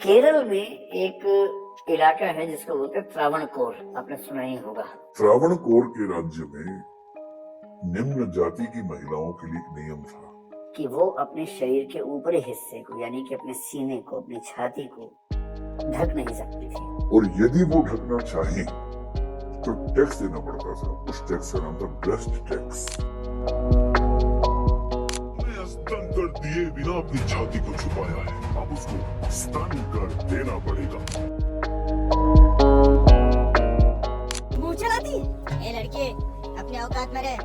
केरल में एक इलाका है जिसको बोलते हैं त्रावणकोर, आपने सुना ही होगा। त्रावणकोर के राज्य में निम्न जाति की महिलाओं के लिए एक नियम था कि वो अपने शरीर के ऊपरी हिस्से को यानी कि अपने सीने को, अपनी छाती को ढक नहीं सकती थी। और यदि वो ढकना चाहे तो टैक्स देना पड़ता था। उस टैक्स का नाम था ब्रेस्ट टैक्स। स्तन कर दिए बिना अपनी छाती को छुपाया है, अब उसको स्तन कर देना पड़ेगा। मुंह चलाती है। ए लड़के, अपने औकात में रह।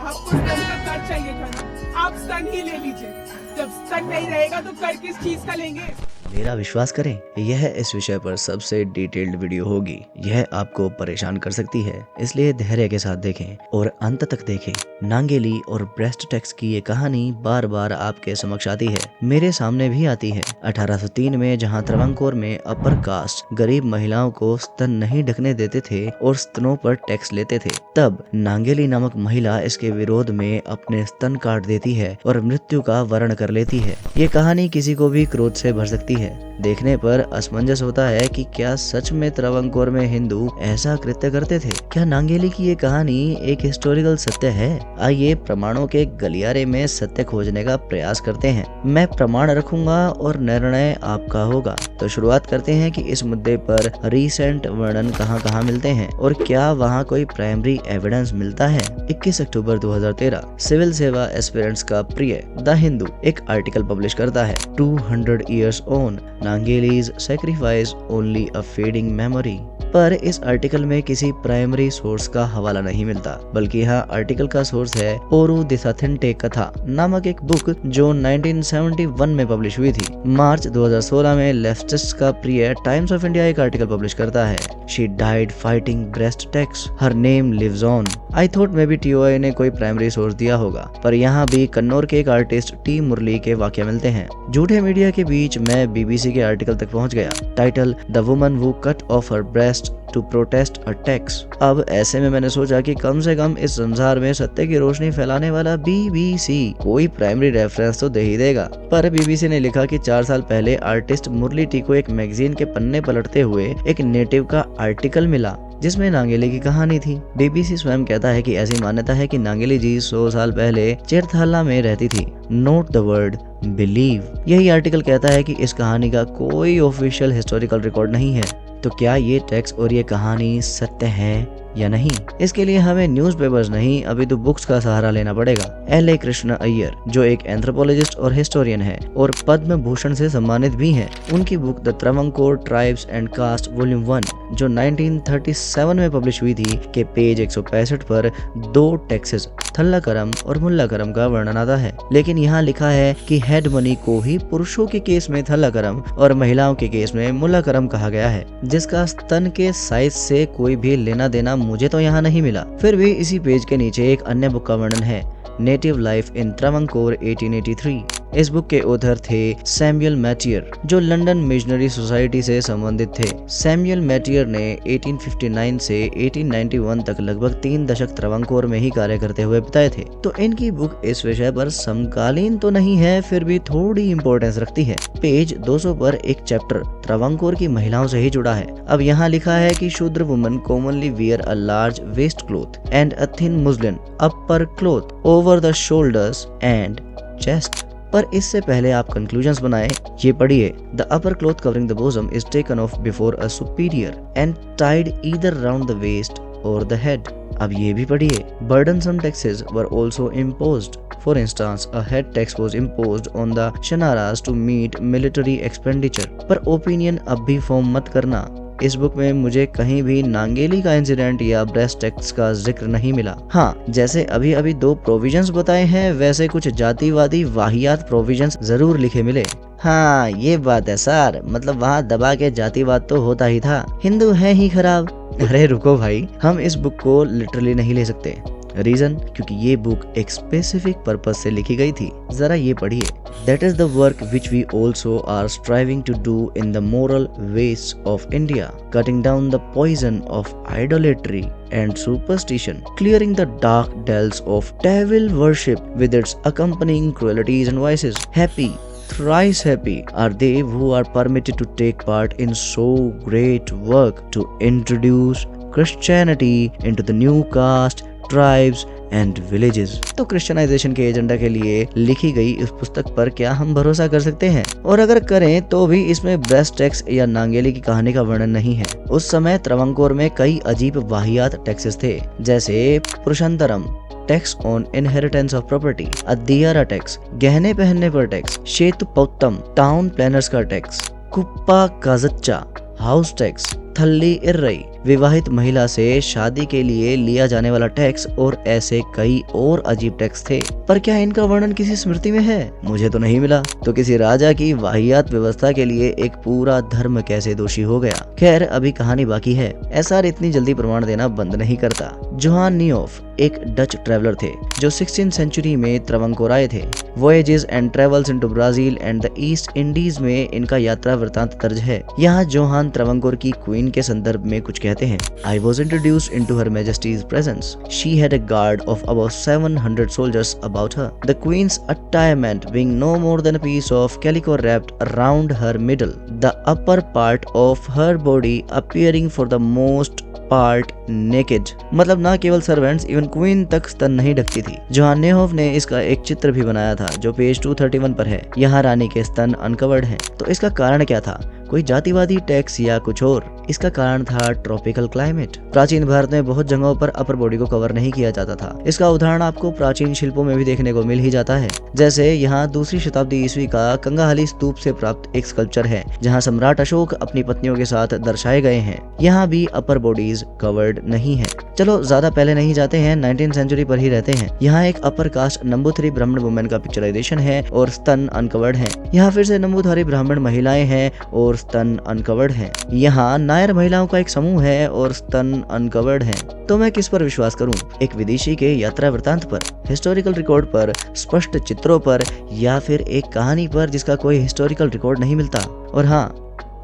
आपको स्तन का कर चाहिए था ना, आप स्तन ही ले लीजिए। जब स्तन नहीं रहेगा तो कर किस चीज का लेंगे? मेरा विश्वास करें, यह इस विषय पर सबसे डिटेल्ड वीडियो होगी। यह आपको परेशान कर सकती है, इसलिए धैर्य के साथ देखें और अंत तक देखें। नांगेली और ब्रेस्ट टैक्स की ये कहानी बार बार आपके समक्ष आती है, मेरे सामने भी आती है। 1803 में जहां त्रावणकोर में अपर कास्ट गरीब महिलाओं को स्तन नहीं ढकने देते थे और स्तनों पर टैक्स लेते थे, तब नांगेली नामक महिला इसके विरोध में अपने स्तन काट देती है और मृत्यु का वर्ण कर लेती है। ये कहानी किसी को भी क्रोध से भर सकती है। देखने पर असमंजस होता है कि क्या सच में त्रावणकोर में हिंदू ऐसा कृत्य करते थे? क्या नांगेली की ये कहानी एक हिस्टोरिकल सत्य है? आइए प्रमाणों के गलियारे में सत्य खोजने का प्रयास करते हैं। मैं प्रमाण रखूंगा और निर्णय आपका होगा। तो शुरुआत करते हैं कि इस मुद्दे पर रिसेंट वर्णन कहां मिलते हैं और क्या वहां कोई प्राइमरी एविडेंस मिलता है। 21 अक्टूबर 2013 सिविल सेवा एस्पिरेंट्स का प्रिय द हिंदू एक आर्टिकल पब्लिश करता है। 200 years on, Nangeli's sacrifice only a fading memory. पर इस आर्टिकल में किसी प्राइमरी सोर्स का हवाला नहीं मिलता, बल्कि यहाँ आर्टिकल का सोर्स है ओरू दिसाथिंटे कथा नामक एक बुक जो 1971 में पब्लिश हुई थी। मार्च 2016 में लेफ्टिस्ट का प्रिय टाइम्स ऑफ इंडिया एक आर्टिकल पब्लिश करता है। She died fighting breast tax, her name lives on. I thought maybe TOI ने कोई प्राइमरी सोर्स दिया होगा, पर यहाँ भी कन्नौर के एक आर्टिस्ट टी मुरली के वाक्य मिलते हैं। झूठे मीडिया के बीच मैं BBC के आर्टिकल तक पहुँच गया। Title the woman who cut off her breast to protest a tax. अब ऐसे में मैंने सोचा कि कम से कम इस संसार में सत्य की रोशनी फैलाने वाला BBC कोई प्राइमरी रेफरेंस तो दे ही देगा। पर BBC ने लिखा कि 4 साल पहले आर्टिस्ट मुरली टी को एक मैगजीन के पन्ने पलटते हुए एक नेटिव का आर्टिकल मिला जिसमें नांगेली की कहानी थी। BBC स्वयं कहता है कि ऐसी मान्यता है कि नांगेली जी 100 साल पहले चेरथाला में रहती थी। Note the word believe. यही आर्टिकल कहता है कि इस कहानी का कोई ऑफिशियल हिस्टोरिकल रिकॉर्ड नहीं है। तो क्या ये टेक्स्ट और ये कहानी सत्य है या नहीं? इसके लिए हमें न्यूज़पेपर्स नहीं, अभी तो बुक्स का सहारा लेना पड़ेगा। LA कृष्ण अय्यर जो एक एंथ्रोपोलॉजिस्ट और हिस्टोरियन है और पद्म भूषण से सम्मानित भी हैं, उनकी book the Travancore tribes and caste volume 1 जो 1937 में पब्लिश हुई थी के पेज 165 पर 2 टैक्सेस थल्लाकरम और मुल्लाकरम का वर्णन आता है। लेकिन यहाँ लिखा है कि हेड मनी को ही पुरुषों के केस में थल्लाकरम और महिलाओं के केस में मुल्लाकरम कहा गया है, जिसका स्तन के साइज से कोई भी लेना देना मुझे तो यहाँ नहीं मिला। फिर भी इसी पेज के नीचे एक अन्य बुक का वर्णन है, नेटिव लाइफ इन त्रावणकोर 1883। इस बुक के ऑथर थे सैमुअल मैटियर जो लंदन मिशनरी सोसाइटी से संबंधित थे। सैमुअल मैटियर ने 1859 से 1891 तक लगभग 3 दशक त्रावणकोर में ही कार्य करते हुए बिताए थे। तो इनकी बुक इस विषय पर समकालीन तो नहीं है, फिर भी थोड़ी इंपॉर्टेंस रखती है। पेज 200 पर एक चैप्टर त्रावणकोर की महिलाओं से ही जुड़ा है। अब यहाँ लिखा है कि शूद्र woman commonly wear a large waist cloth and a thin muslin upper cloth over the shoulders and chest. पर इससे पहले आप कंक्लूजन्स बनाएं, ये पढ़िए। The upper cloth covering the bosom is taken off before a superior and tied either round the waist or the head. अब ये भी पढ़िए। burdensome taxes were also imposed. For instance, a head tax was imposed on the Shanaras to meet military expenditure. पर opinion अब भी form मत करना। इस बुक में मुझे कहीं भी नांगेली का इंसिडेंट या ब्रेस्ट टैक्स का जिक्र नहीं मिला। हाँ, जैसे अभी अभी 2 प्रोविजंस बताए हैं, वैसे कुछ जातिवादी वाहियात प्रोविजंस जरूर लिखे मिले। हाँ, ये बात है सर, मतलब वहाँ दबा के जातिवाद तो होता ही था, हिंदू है ही खराब। अरे रुको भाई, हम इस बुक को लिटरली नहीं ले सकते। रीजन क्योंकि ये बुक एक स्पेसिफिक पर्पस से लिखी गई थी। जरा ये पढ़िए। That is the work which we also are striving to do in the moral wastes of India, cutting down the poison of idolatry and superstition, clearing the dark dells of devil worship with its accompanying cruelties and vices. Happy, thrice happy are they who are permitted to take part in so great work to introduce Christianity into the new caste, tribes and villages. तो क्रिश्चियनाइजेशन के agenda के लिए लिखी गई इस पुस्तक पर क्या हम भरोसा कर सकते हैं? और अगर करें तो भी इसमें ब्रेस्ट टैक्स या नांगेली की कहानी का वर्णन नहीं है। उस समय त्रवंकोर में कई अजीब वाहियात टैक्सेस थे, जैसे पुरुषांतरम, tax on inheritance of property, अदियारा टैक्स, गहने पहनने पर टैक्स, शेतुपौत्तम, टाउन प्लानर्स का टैक्स, कुप्पा काजच्चा, हाउस टैक्स, थल्ली इर्रई, विवाहित महिला से शादी के लिए लिया जाने वाला टैक्स और ऐसे कई और अजीब टैक्स थे। पर क्या इनका वर्णन किसी स्मृति में है? मुझे तो नहीं मिला। तो किसी राजा की वाहियात व्यवस्था के लिए एक पूरा धर्म कैसे दोषी हो गया? खैर अभी कहानी बाकी है। एसआर इतनी जल्दी प्रमाण देना बंद नहीं करता। जोहान नीहोफ एक डच ट्रैवलर थे जो 16th सेंचुरी में त्रवंकोर आए थे। Voyages and travels into Brazil and the East Indies में इनका यात्रा वृतांत दर्ज है। यहाँ जोहान त्रवंकोर की क्वीन के संदर्भ में कुछ कहते हैं। I was introduced into Her Majesty's presence. She had a guard of about 700 soldiers about her. The queen's attirement being no more than a piece of calico wrapped around her middle, the upper part of her body appearing for the most part naked. मतलब ना केवल servants even queen तक स्तन नहीं ढकती थी। Johan नीहोफ ने इसका एक चित्र भी बनाया था जो पेज 231 पर है। यहाँ रानी के स्तन अनकवर्ड हैं। तो इसका कारण क्या था? कोई जातिवादी टैक्स या कुछ और? इसका कारण था ट्रॉपिकल क्लाइमेट। प्राचीन भारत में बहुत जगहों पर अपर बॉडी को कवर नहीं किया जाता था। इसका उदाहरण आपको प्राचीन शिल्पों में भी देखने को मिल ही जाता है। जैसे यहाँ 2री शताब्दी ईस्वी का कंगाहली स्तूप से प्राप्त एक स्कल्पचर है जहाँ सम्राट अशोक अपनी पत्नियों के साथ दर्शाए गए हैं। यहाँ भी अपर बॉडीज कवर्ड नहीं है। चलो ज्यादा पहले नहीं जाते हैं, 19th सेंचुरी पर ही रहते हैं। यहाँ एक अपर कास्ट नंबूथरी ब्राह्मण वुमेन का पिक्चराइजेशन है और स्तन अनकवर्ड है। यहाँ फिर से नंबूथरी ब्राह्मण महिलाएं हैं और स्तन अनकवर्ड हैं। यहाँ नायर महिलाओं का एक समूह है और स्तन अनकवर्ड हैं। तो मैं किस पर विश्वास करूं? एक विदेशी के यात्रा वृतांत पर, हिस्टोरिकल रिकॉर्ड पर, स्पष्ट चित्रों पर, या फिर एक कहानी पर जिसका कोई हिस्टोरिकल रिकॉर्ड नहीं मिलता? और हाँ,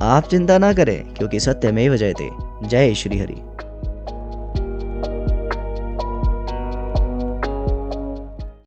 आप चिंता ना करें क्योंकि सत्यमेव जयते। जय श्री हरि।